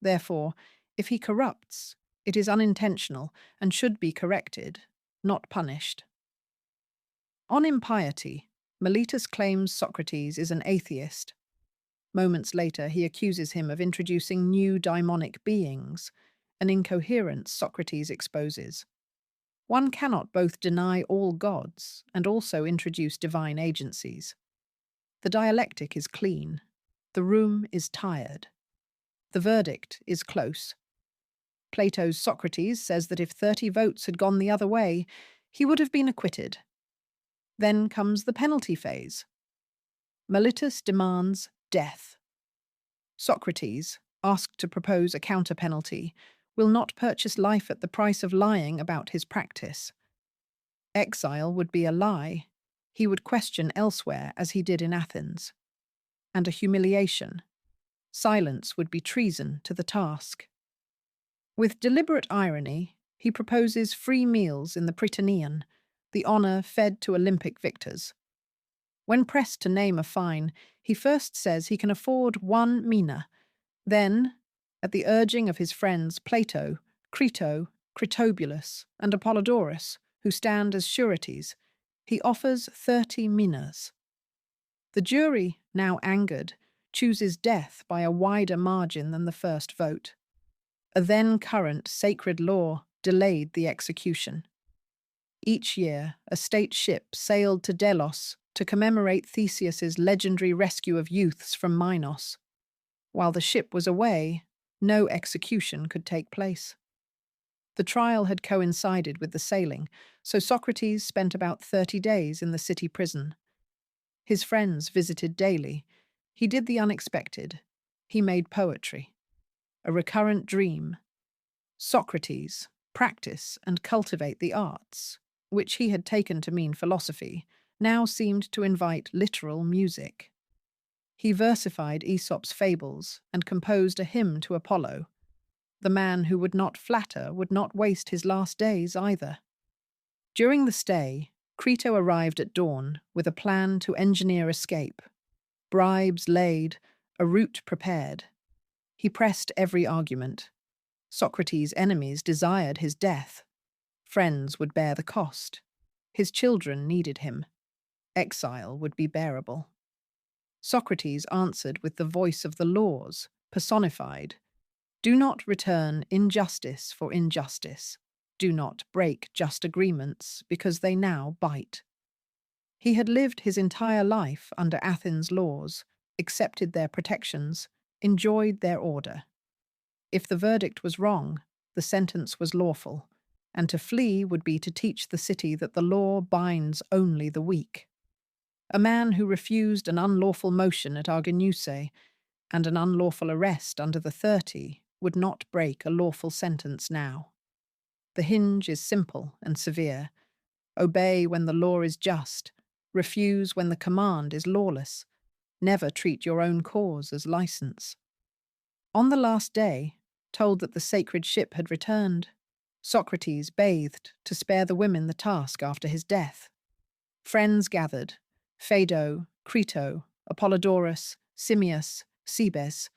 Therefore, if he corrupts, it is unintentional and should be corrected, not punished. On impiety, Meletus claims Socrates is an atheist. Moments later, he accuses him of introducing new daimonic beings, an incoherence Socrates exposes. One cannot both deny all gods and also introduce divine agencies. The dialectic is clean. The room is tired. The verdict is close. Plato's Socrates says that if 30 votes had gone the other way, he would have been acquitted. Then comes the penalty phase. Meletus demands death. Socrates, asked to propose a counter-penalty, will not purchase life at the price of lying about his practice. Exile would be a lie. He would question elsewhere as he did in Athens. And a humiliation. Silence would be treason to the task. With deliberate irony, he proposes free meals in the Prytaneum, the honour fed to Olympic victors. When pressed to name a fine, he first says he can afford 1 mina. Then, at the urging of his friends Plato, Crito, Critobulus, and Apollodorus, who stand as sureties, he offers 30 minas. The jury, now angered, chooses death by a wider margin than the first vote. A then-current sacred law delayed the execution. Each year, a state ship sailed to Delos to commemorate Theseus's legendary rescue of youths from Minos. While the ship was away, no execution could take place. The trial had coincided with the sailing, so Socrates spent about 30 days in the city prison. His friends visited daily. He did the unexpected. He made poetry. A recurrent dream. Socrates, practice and cultivate the arts, which he had taken to mean philosophy, now seemed to invite literal music. He versified Aesop's fables and composed a hymn to Apollo. The man who would not flatter would not waste his last days either. During the stay, Crito arrived at dawn with a plan to engineer escape. Bribes laid, a route prepared. He pressed every argument. Socrates' enemies desired his death. Friends would bear the cost. His children needed him. Exile would be bearable. Socrates answered with the voice of the laws, personified. Do not return injustice for injustice. Do not break just agreements, because they now bite. He had lived his entire life under Athens' laws, accepted their protections, enjoyed their order. If the verdict was wrong, the sentence was lawful, and to flee would be to teach the city that the law binds only the weak. A man who refused an unlawful motion at Arginusae and an unlawful arrest under the 30 would not break a lawful sentence now. The hinge is simple and severe. Obey when the law is just. Refuse when the command is lawless. Never treat your own cause as license. On the last day, told that the sacred ship had returned, Socrates bathed to spare the women the task after his death. Friends gathered, Phaedo, Crito, Apollodorus, Simmias, Cebes.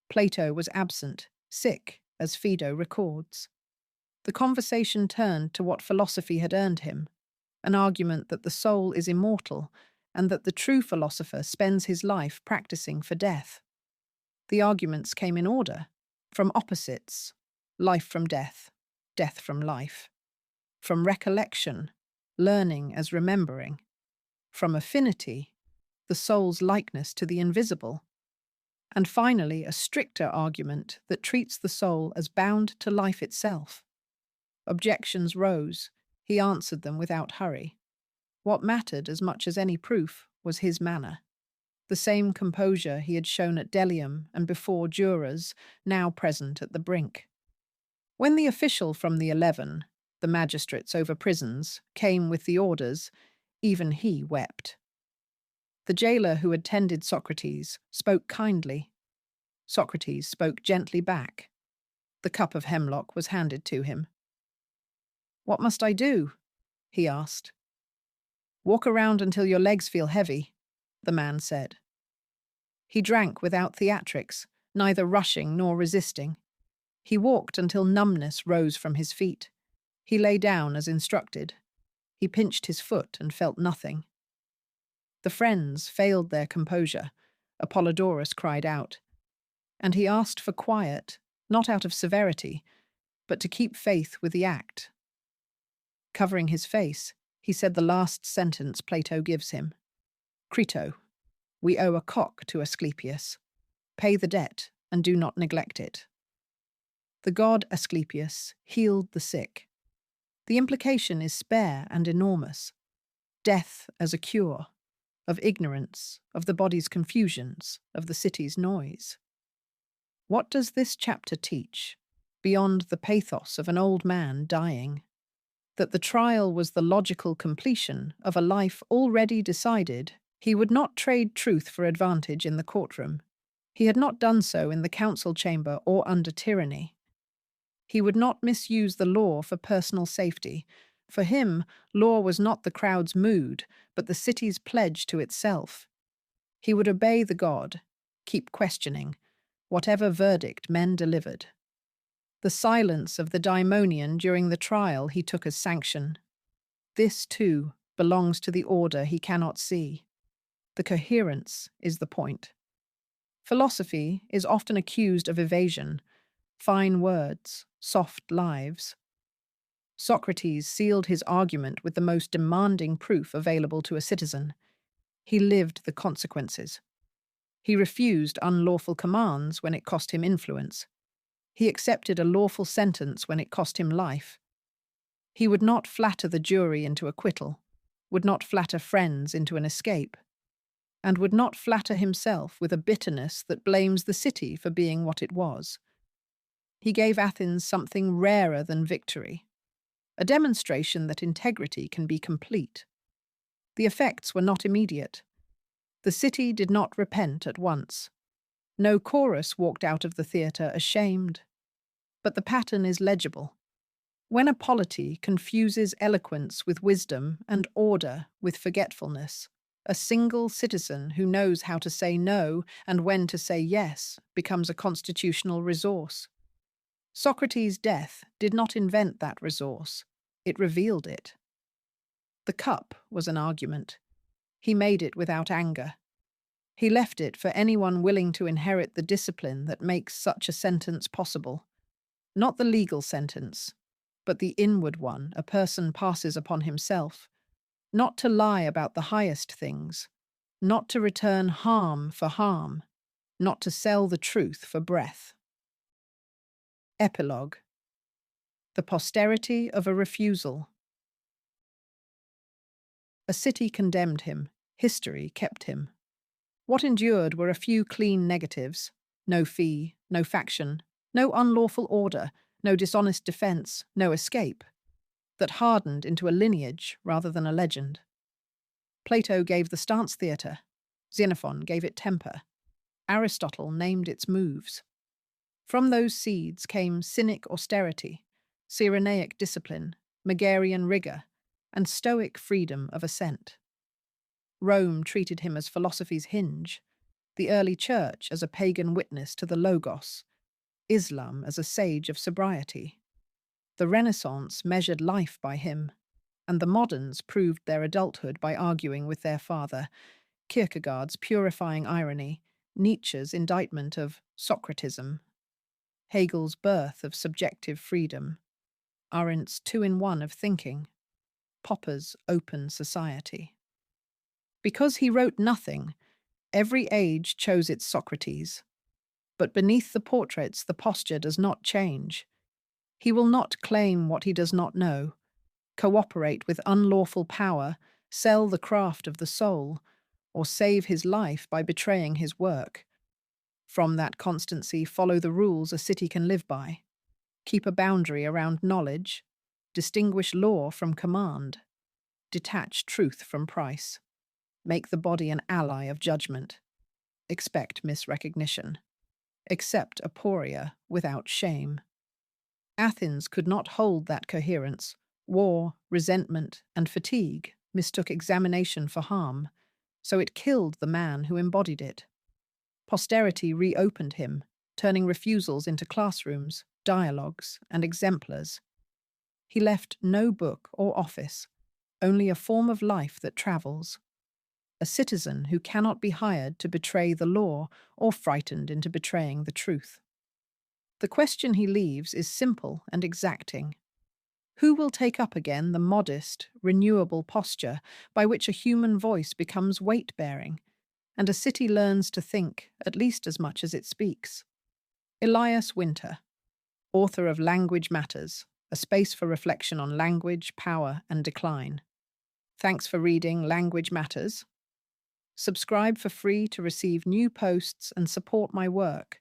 Plato was absent, sick, as Phaedo records. The conversation turned to what philosophy had earned him, an argument that the soul is immortal and that the true philosopher spends his life practicing for death. The arguments came in order, from opposites, life from death, death from life, from recollection, learning as remembering, from affinity, the soul's likeness to the invisible, And finally, a stricter argument that treats the soul as bound to life itself. Objections rose. He answered them without hurry. What mattered as much as any proof was his manner. The same composure he had shown at Delium and before jurors, now present at the brink. When the official from the 11, the magistrates over prisons, came with the orders, even he wept. The jailer who had tended Socrates spoke kindly. Socrates spoke gently back. The cup of hemlock was handed to him. "What must I do?" he asked. "Walk around until your legs feel heavy," the man said. He drank without theatrics, neither rushing nor resisting. He walked until numbness rose from his feet. He lay down as instructed. He pinched his foot and felt nothing. The friends failed their composure. Apollodorus cried out. And he asked for quiet, not out of severity, but to keep faith with the act. Covering his face, he said the last sentence Plato gives him. "Crito, we owe a cock to Asclepius. Pay the debt and do not neglect it." The god Asclepius healed the sick. The implication is spare and enormous. Death as a cure, of ignorance, of the body's confusions, of the city's noise. What does this chapter teach, beyond the pathos of an old man dying? That the trial was the logical completion of a life already decided. He would not trade truth for advantage in the courtroom. He had not done so in the council chamber or under tyranny. He would not misuse the law for personal safety. For him, law was not the crowd's mood, but the city's pledge to itself. He would obey the god, keep questioning, whatever verdict men delivered. The silence of the daimonian during the trial he took as sanction. This, too, belongs to the order he cannot see. The coherence is the point. Philosophy is often accused of evasion, fine words, soft lives. Socrates sealed his argument with the most demanding proof available to a citizen. He lived the consequences. He refused unlawful commands when it cost him influence. He accepted a lawful sentence when it cost him life. He would not flatter the jury into acquittal, would not flatter friends into an escape, and would not flatter himself with a bitterness that blames the city for being what it was. He gave Athens something rarer than victory, a demonstration that integrity can be complete. The effects were not immediate. The city did not repent at once. No chorus walked out of the theatre ashamed. But the pattern is legible. When a polity confuses eloquence with wisdom and order with forgetfulness, a single citizen who knows how to say no and when to say yes becomes a constitutional resource. Socrates' death did not invent that resource. It revealed it. The cup was an argument. He made it without anger. He left it for anyone willing to inherit the discipline that makes such a sentence possible. Not the legal sentence, but the inward one a person passes upon himself. Not to lie about the highest things, not to return harm for harm, not to sell the truth for breath. Epilogue. The posterity of a refusal. A city condemned him, history kept him. What endured were a few clean negatives: no fee, no faction, no unlawful order, no dishonest defence, no escape, that hardened into a lineage rather than a legend. Plato gave the stance theatre, Xenophon gave it temper, Aristotle named its moves. From those seeds came Cynic austerity, Cyrenaic discipline, Megarian rigour, and Stoic freedom of assent. Rome treated him as philosophy's hinge, the early church as a pagan witness to the Logos, Islam as a sage of sobriety. The Renaissance measured life by him, and the moderns proved their adulthood by arguing with their father, Kierkegaard's purifying irony, Nietzsche's indictment of Socratism, Hegel's birth of subjective freedom, Arendt's two-in-one of thinking, Popper's open society. Because he wrote nothing, every age chose its Socrates. But beneath the portraits, the posture does not change. He will not claim what he does not know, cooperate with unlawful power, sell the craft of the soul, or save his life by betraying his work. From that constancy follow the rules a city can live by. Keep a boundary around knowledge, distinguish law from command, detach truth from price, make the body an ally of judgment, expect misrecognition, accept aporia without shame. Athens could not hold that coherence. War, resentment, and fatigue mistook examination for harm, so it killed the man who embodied it. Posterity reopened him, turning refusals into classrooms, dialogues, and exemplars. He left no book or office, only a form of life that travels. A citizen who cannot be hired to betray the law or frightened into betraying the truth. The question he leaves is simple and exacting. Who will take up again the modest, renewable posture by which a human voice becomes weight-bearing, and a city learns to think at least as much as it speaks? Elias Winter, author of Language Matters, a space for reflection on language, power, and decline. Thanks for reading Language Matters. Subscribe for free to receive new posts and support my work.